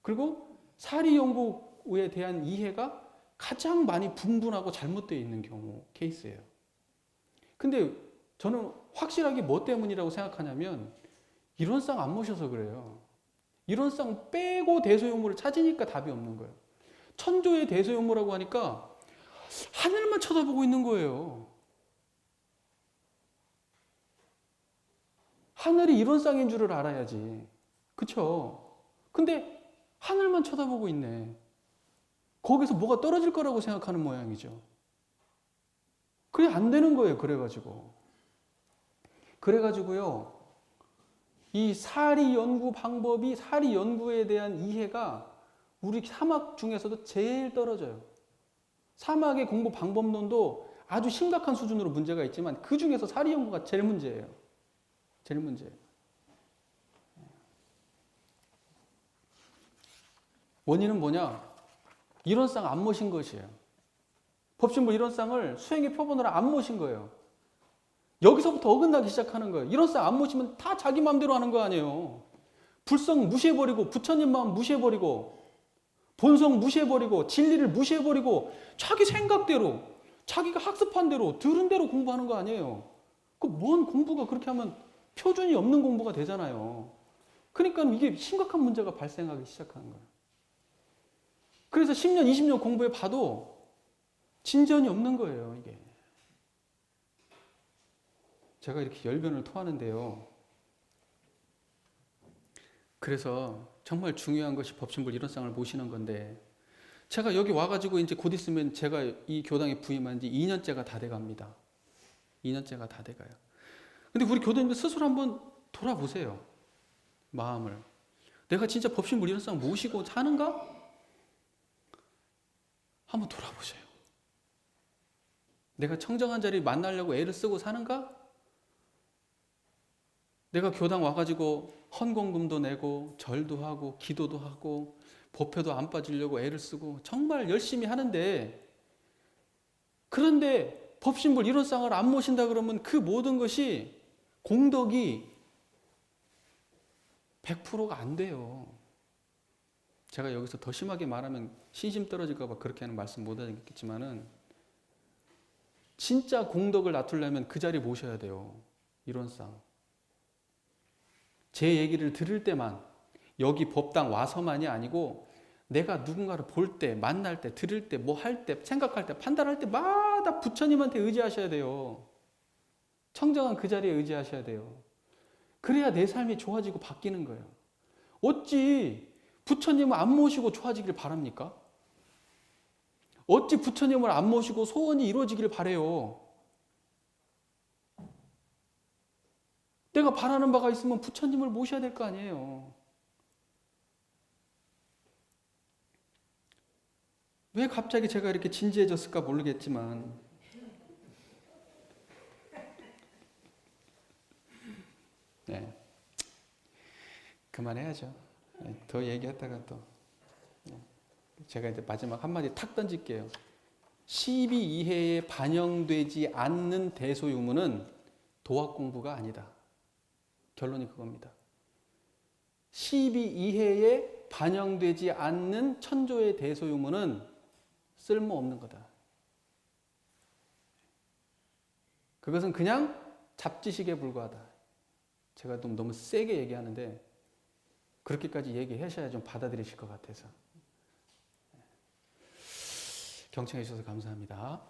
[SPEAKER 1] 그리고 사리 연구에 대한 이해가 가장 많이 분분하고 잘못되어 있는 경우 케이스예요. 근데 저는 확실하게 뭐 때문이라고 생각하냐면 이론상 안 모셔서 그래요. 이론상 빼고 대소유물을 찾으니까 답이 없는 거예요. 천조의 대소유물이라고 하니까 하늘만 쳐다보고 있는 거예요. 하늘이 이론상인 줄을 알아야지. 그쵸? 근데 하늘만 쳐다보고 있네. 거기서 뭐가 떨어질 거라고 생각하는 모양이죠. 그게 안 되는 거예요. 그래가지고요. 이 사리 연구 방법이, 사리 연구에 대한 이해가 우리 사막 중에서도 제일 떨어져요. 사막의 공부 방법론도 아주 심각한 수준으로 문제가 있지만 그 중에서 사리 연구가 제일 문제예요. 제일 문제예요. 원인은 뭐냐? 이론상 안 모신 것이에요. 법신부 이론상을 수행에 표본으로 안 모신 거예요. 여기서부터 어긋나기 시작하는 거예요. 이론상 안 모시면 다 자기 마음대로 하는 거 아니에요. 불성 무시해버리고 부처님 마음 무시해버리고 본성 무시해버리고 진리를 무시해버리고 자기 생각대로 자기가 학습한 대로 들은 대로 공부하는 거 아니에요. 그 뭔 공부가 그렇게 하면 표준이 없는 공부가 되잖아요. 그러니까 이게 심각한 문제가 발생하기 시작하는 거예요. 그래서 10년, 20년 공부해 봐도 진전이 없는 거예요, 이게. 제가 이렇게 열변을 토하는데요. 그래서 정말 중요한 것이 법신불 이론상을 모시는 건데, 제가 여기 와가지고 이제 곧 있으면 제가 이 교당에 부임한 지 2년째가 다 돼갑니다. 2년째가 다 돼가요. 근데 우리 교도님들 스스로 한번 돌아보세요. 마음을. 내가 진짜 법신불 이론상 모시고 사는가? 한번 돌아보세요. 내가 청정한 자리 만나려고 애를 쓰고 사는가? 내가 교당 와가지고 헌공금도 내고 절도 하고 기도도 하고 법회도 안 빠지려고 애를 쓰고 정말 열심히 하는데, 그런데 법신불 이론상을 안 모신다 그러면 그 모든 것이 공덕이 100%가 안 돼요. 제가 여기서 더 심하게 말하면 신심 떨어질까 봐 그렇게 하는 말씀 못 하겠지만은, 진짜 공덕을 낮추려면 그 자리 모셔야 돼요. 이론상. 제 얘기를 들을 때만, 여기 법당 와서만이 아니고 내가 누군가를 볼 때, 만날 때, 들을 때, 뭐 할 때, 생각할 때, 판단할 때마다 부처님한테 의지하셔야 돼요. 청정한 그 자리에 의지하셔야 돼요. 그래야 내 삶이 좋아지고 바뀌는 거예요. 어찌 부처님을 안 모시고 좋아지길 바랍니까? 어찌 부처님을 안 모시고 소원이 이루어지길 바래요? 내가 바라는 바가 있으면 부처님을 모셔야 될 거 아니에요. 왜 갑자기 제가 이렇게 진지해졌을까 모르겠지만, 네, 그만해야죠. 네, 더 얘기했다가 또 제가 이제 마지막 한마디 탁 던질게요. 12이해에 반영되지 않는 대소유문은 도학 공부가 아니다. 결론이 그겁니다. 12이해에 반영되지 않는 천조의 대소유문은 쓸모없는 거다. 그것은 그냥 잡지식에 불과하다. 제가 좀 너무 세게 얘기하는데 그렇게까지 얘기하셔야 좀 받아들이실 것 같아서. 경청해 주셔서 감사합니다.